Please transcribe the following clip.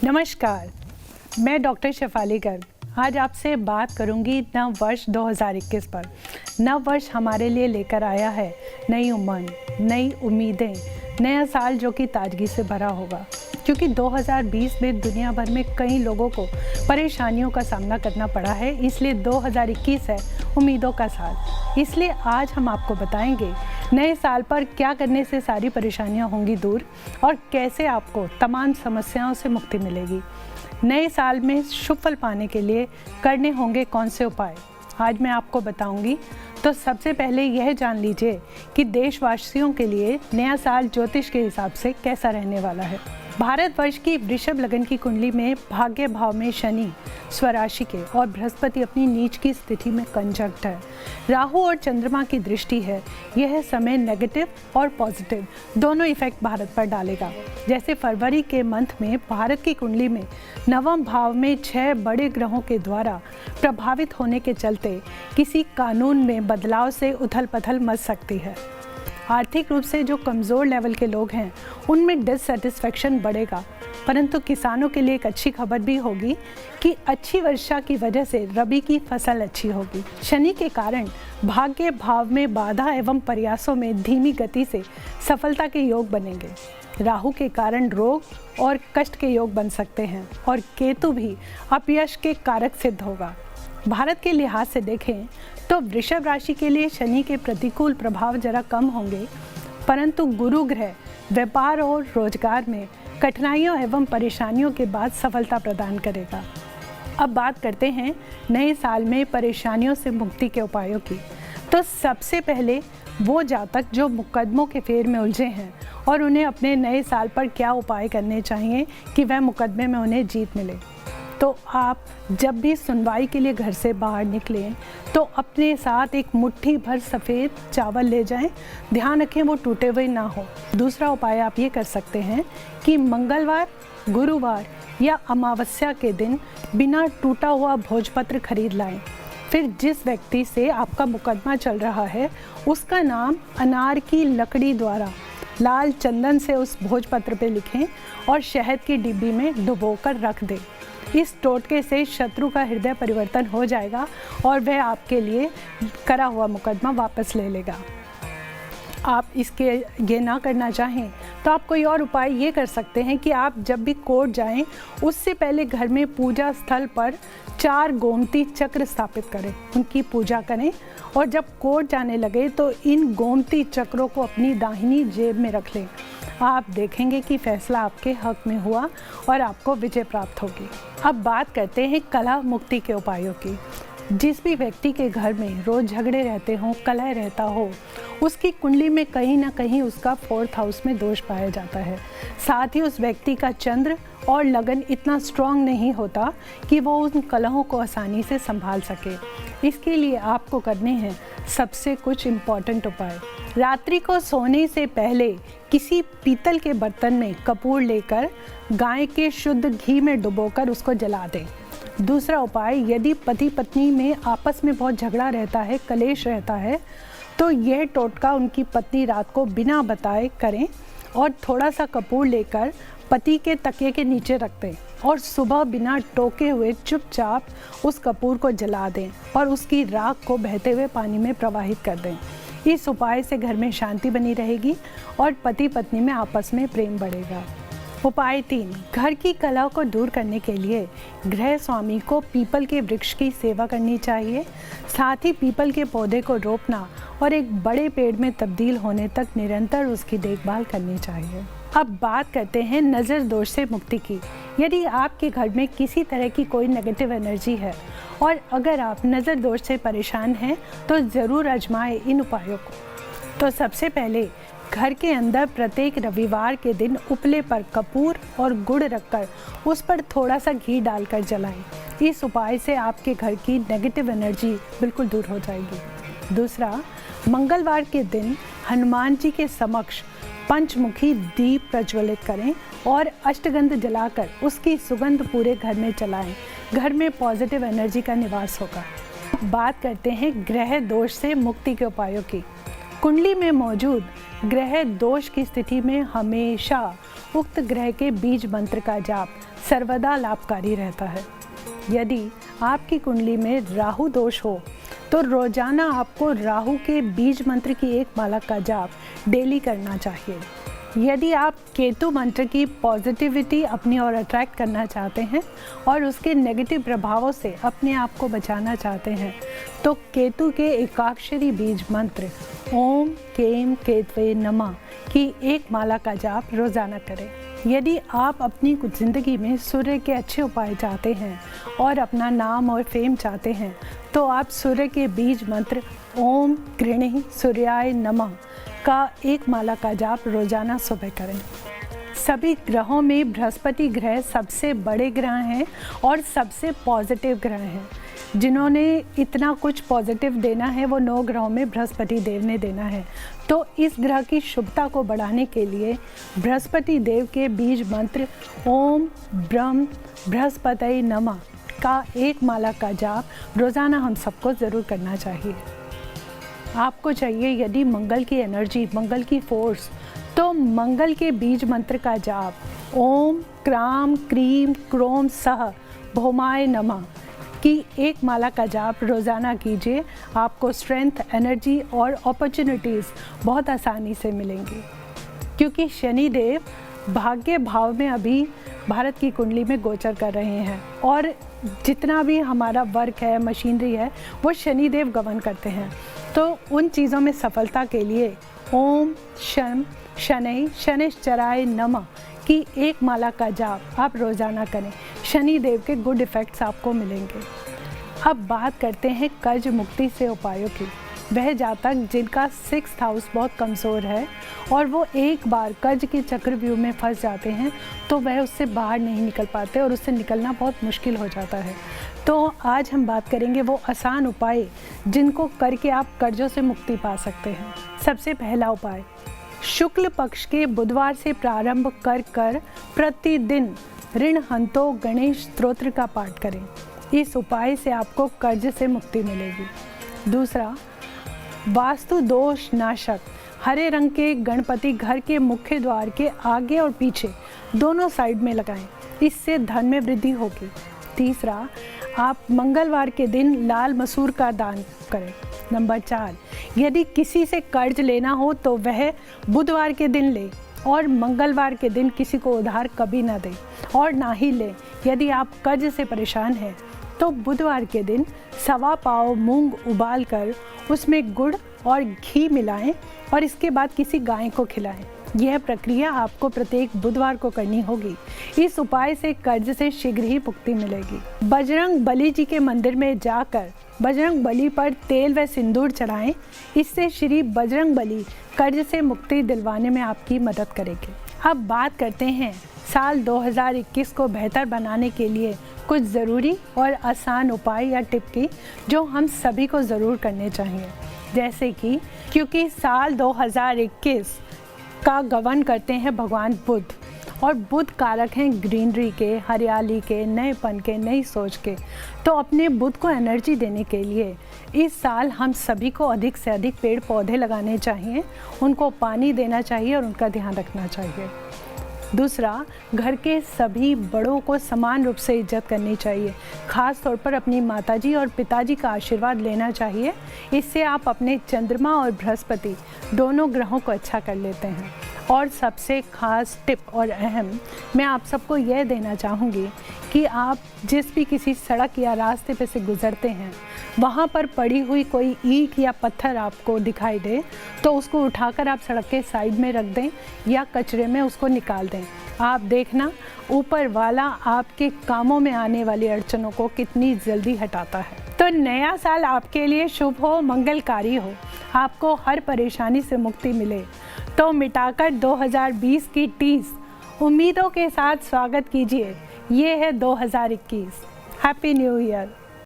नमस्कार, मैं डॉक्टर शेफाली गर्ग आज आपसे बात करूंगी नव वर्ष 2021 पर। नव वर्ष हमारे लिए लेकर आया है नई उमंग, नई उम्मीदें, नया साल जो कि ताजगी से भरा होगा। क्योंकि 2020 में दुनिया भर में कई लोगों को परेशानियों का सामना करना पड़ा है, इसलिए 2021 है उम्मीदों का साल। इसलिए आज हम आपको बताएंगे नए साल पर क्या करने से सारी परेशानियां होंगी दूर और कैसे आपको तमाम समस्याओं से मुक्ति मिलेगी। नए साल में शुभ फल पाने के लिए करने होंगे कौन से उपाय, आज मैं आपको बताऊंगी। तो सबसे पहले यह जान लीजिए कि देशवासियों के लिए नया साल ज्योतिष के हिसाब से कैसा रहने वाला है। भारतवर्ष की वृषभ लगन की कुंडली में भाग्य भाव में शनि स्वराशि के और बृहस्पति अपनी नीच की स्थिति में कंजंक्ट है। राहु और चंद्रमा की दृष्टि है। यह समय नेगेटिव और पॉजिटिव दोनों इफेक्ट भारत पर डालेगा। जैसे फरवरी के मंथ में भारत की कुंडली में नवम भाव में 6 बड़े ग्रहों के द्वारा प्रभावित होने के चलते किसी कानून में बदलाव से उथल पथल मच सकती है। आर्थिक रूप से जो कमज़ोर लेवल के लोग हैं उनमें डिससेटिस्फैक्शन बढ़ेगा, परंतु किसानों के लिए एक अच्छी खबर भी होगी कि अच्छी वर्षा की वजह से रबी की फसल अच्छी होगी। शनि के कारण भाग्य भाव में बाधा एवं प्रयासों में धीमी गति से सफलता के योग बनेंगे। राहु के कारण रोग और कष्ट के योग बन सकते हैं और केतु भी अपयश के कारक सिद्ध होगा। भारत के लिहाज से देखें तो वृषभ राशि के लिए शनि के प्रतिकूल प्रभाव जरा कम होंगे, परंतु गुरु ग्रह व्यापार और रोजगार में कठिनाइयों एवं परेशानियों के बाद सफलता प्रदान करेगा। अब बात करते हैं नए साल में परेशानियों से मुक्ति के उपायों की। तो सबसे पहले वो जातक जो मुकदमों के फेर में उलझे हैं और उन्हें अपने नए साल पर क्या उपाय करने चाहिए कि वह मुकदमे में उन्हें जीत मिले। तो आप जब भी सुनवाई के लिए घर से बाहर निकलें तो अपने साथ एक मुट्ठी भर सफ़ेद चावल ले जाएं। ध्यान रखें वो टूटे हुए ना हो। दूसरा उपाय आप ये कर सकते हैं कि मंगलवार, गुरुवार या अमावस्या के दिन बिना टूटा हुआ भोजपत्र खरीद लाएं। फिर जिस व्यक्ति से आपका मुकदमा चल रहा है उसका नाम अनार की लकड़ी द्वारा लाल चंदन से उस भोजपत्र पे लिखें और शहद की डिब्बी में डुबोकर रख दें। इस टोटके से शत्रु का हृदय परिवर्तन हो जाएगा और वह आपके लिए करा हुआ मुकदमा वापस ले लेगा। आप इसके ये ना करना चाहें तो आप कोई और उपाय ये कर सकते हैं कि आप जब भी कोर्ट जाएं उससे पहले घर में पूजा स्थल पर 4 गोमती चक्र स्थापित करें, उनकी पूजा करें और जब कोर्ट जाने लगे तो इन गोमती चक्रों को अपनी दाहिनी जेब में रख लें। आप देखेंगे कि फैसला आपके हक में हुआ और आपको विजय प्राप्त होगी। अब बात करते हैं कलह मुक्ति के उपायों की। जिस भी व्यक्ति के घर में रोज झगड़े रहते हों, कलह रहता हो, उसकी कुंडली में कहीं ना कहीं उसका 4th हाउस में दोष पाया जाता है। साथ ही उस व्यक्ति का चंद्र और लगन इतना स्ट्रांग नहीं होता कि वो उन कलहों को आसानी से संभाल सके। इसके लिए आपको करने हैं सबसे कुछ इम्पॉर्टेंट उपाय। रात्रि को सोने से पहले किसी पीतल के बर्तन में कपूर लेकर गाय के शुद्ध घी में डुबोकर उसको जला दें। दूसरा उपाय, यदि पति पत्नी में आपस में बहुत झगड़ा रहता है, कलेश रहता है, तो यह टोटका उनकी पत्नी रात को बिना बताए करें और थोड़ा सा कपूर लेकर पति के तकिए के नीचे रख दें और सुबह बिना टोके हुए चुपचाप उस कपूर को जला दें और उसकी राख को बहते हुए पानी में प्रवाहित कर दें। इस उपाय से घर में शांति बनी रहेगी और पति पत्नी में आपस में प्रेम बढ़ेगा। उपाय 3, घर की कलह को दूर करने के लिए गृह स्वामी को पीपल के वृक्ष की सेवा करनी चाहिए। साथ ही पीपल के पौधे को रोपना और एक बड़े पेड़ में तब्दील होने तक निरंतर उसकी देखभाल करनी चाहिए। अब बात करते हैं नज़र दोष से मुक्ति की। यदि आपके घर में किसी तरह की कोई नेगेटिव एनर्जी है और अगर आप नज़र दोष से परेशान हैं तो ज़रूर आजमाएं इन उपायों को। तो सबसे पहले घर के अंदर प्रत्येक रविवार के दिन उपले पर कपूर और गुड़ रखकर उस पर थोड़ा सा घी डालकर जलाएं। इस उपाय से आपके घर की नेगेटिव एनर्जी बिल्कुल दूर हो जाएगी। दूसरा, मंगलवार के दिन हनुमान जी के समक्ष पंचमुखी दीप प्रज्वलित करें और अष्टगंध जलाकर उसकी सुगंध पूरे घर में चलाएं। घर में पॉजिटिव एनर्जी का निवास होगा। बात करते हैं ग्रह दोष से मुक्ति के उपायों की। कुंडली में मौजूद ग्रह दोष की स्थिति में हमेशा उक्त ग्रह के बीज मंत्र का जाप सर्वदा लाभकारी रहता है। यदि आपकी कुंडली में राहु दोष हो तो रोजाना आपको राहु के बीज मंत्र की एक माला का जाप डेली करना चाहिए। यदि आप केतु मंत्र की पॉजिटिविटी अपनी ओर अट्रैक्ट करना चाहते हैं और उसके नेगेटिव प्रभावों से अपने आप को बचाना चाहते हैं तो केतु के एकाक्षरी बीज मंत्र ओम केम केतवे नमः की एक माला का जाप रोजाना करें। यदि आप अपनी कुछ ज़िंदगी में सूर्य के अच्छे उपाय चाहते हैं और अपना नाम और फेम चाहते हैं तो आप सूर्य के बीज मंत्र ओम गृणीः सूर्याय नमः का एक माला का जाप रोजाना सुबह करें। सभी ग्रहों में बृहस्पति ग्रह सबसे बड़े ग्रह हैं और सबसे पॉजिटिव ग्रह हैं। जिन्होंने इतना कुछ पॉजिटिव देना है वो 9 ग्रहों में बृहस्पति देव ने देना है। तो इस ग्रह की शुभता को बढ़ाने के लिए बृहस्पति देव के बीज मंत्र ओम ब्रह्म बृहस्पतये नमः का एक माला का जाप रोज़ाना हम सबको ज़रूर करना चाहिए। आपको चाहिए यदि मंगल की एनर्जी, मंगल की फोर्स, तो मंगल के बीज मंत्र का जाप ओम क्राम क्रीम क्रोम सह भौमाय नमः की एक माला का जाप रोज़ाना कीजिए। आपको स्ट्रेंथ, एनर्जी और अपॉर्चुनिटीज़ बहुत आसानी से मिलेंगी, क्योंकि शनि देव भाग्य भाव में अभी भारत की कुंडली में गोचर कर रहे हैं और जितना भी हमारा वर्क है, मशीनरी है, वो शनि देव गमन करते हैं। तो उन चीज़ों में सफलता के लिए ओम शम शनै शनिश्चराय नमः की एक माला का जाप आप रोज़ाना करें। शनि देव के गुड इफ़ेक्ट्स आपको मिलेंगे। अब बात करते हैं कर्ज मुक्ति से उपायों की। वह जातक जिनका 6th हाउस बहुत कमज़ोर है और वो एक बार कर्ज के चक्रव्यूह में फंस जाते हैं तो वह उससे बाहर नहीं निकल पाते और उससे निकलना बहुत मुश्किल हो जाता है। तो आज हम बात करेंगे वो आसान उपाय जिनको करके आप कर्जों से मुक्ति पा सकते हैं। सबसे पहला उपाय, शुक्ल पक्ष के बुधवार से प्रारंभ कर प्रतिदिन ऋण हंतो गणेश स्तोत्र का पाठ करें। इस उपाय से आपको कर्ज से मुक्ति मिलेगी। दूसरा, वास्तु दोष नाशक हरे रंग के गणपति घर के मुख्य द्वार के आगे और पीछे दोनों साइड में लगाएं, इससे धन में वृद्धि होगी। तीसरा, आप मंगलवार के दिन लाल मसूर का दान करें। नंबर 4, यदि किसी से कर्ज लेना हो तो वह बुधवार के दिन ले और मंगलवार के दिन किसी को उधार कभी ना दें और ना ही लें। यदि आप कर्ज से परेशान हैं तो बुधवार के दिन 1.25 पाव मूंग उबाल कर उसमें गुड़ और घी मिलाएं और इसके बाद किसी गाय को खिलाएं। यह प्रक्रिया आपको प्रत्येक बुधवार को करनी होगी। इस उपाय से कर्ज से शीघ्र ही मुक्ति मिलेगी। बजरंग बली जी के मंदिर में जाकर बजरंग बली पर तेल व सिंदूर चढ़ाएं। इससे श्री बजरंग बली कर्ज से मुक्ति दिलवाने में आपकी मदद करेंगे। अब बात करते हैं साल 2021 को बेहतर बनाने के लिए कुछ ज़रूरी और आसान उपाय या टिप की जो हम सभी को ज़रूर करने चाहिए। जैसे कि क्योंकि साल 2021 का गमन करते हैं भगवान बुध और बुध कारक हैं ग्रीनरी के, हरियाली के, नएपन के, नई सोच के। तो अपने बुध को एनर्जी देने के लिए इस साल हम सभी को अधिक से अधिक पेड़ पौधे लगाने चाहिए, उनको पानी देना चाहिए और उनका ध्यान रखना चाहिए। दूसरा, घर के सभी बड़ों को समान रूप से इज्जत करनी चाहिए। ख़ास तौर पर अपनी माताजी और पिताजी का आशीर्वाद लेना चाहिए। इससे आप अपने चंद्रमा और बृहस्पति दोनों ग्रहों को अच्छा कर लेते हैं। और सबसे ख़ास टिप और अहम मैं आप सबको यह देना चाहूँगी कि आप जिस भी किसी सड़क या रास्ते पे से गुज़रते हैं वहाँ पर पड़ी हुई कोई ईंट या पत्थर आपको दिखाई दे तो उसको उठाकर आप सड़क के साइड में रख दें या कचरे में उसको निकाल दें। आप देखना ऊपर वाला आपके कामों में आने वाली अड़चनों को कितनी जल्दी हटाता है। तो नया साल आपके लिए शुभ हो, मंगलकारी हो, आपको हर परेशानी से मुक्ति मिले। तो मिटाकर 2020 की टीस उम्मीदों के साथ स्वागत कीजिए। ये है 2021। Happy new year.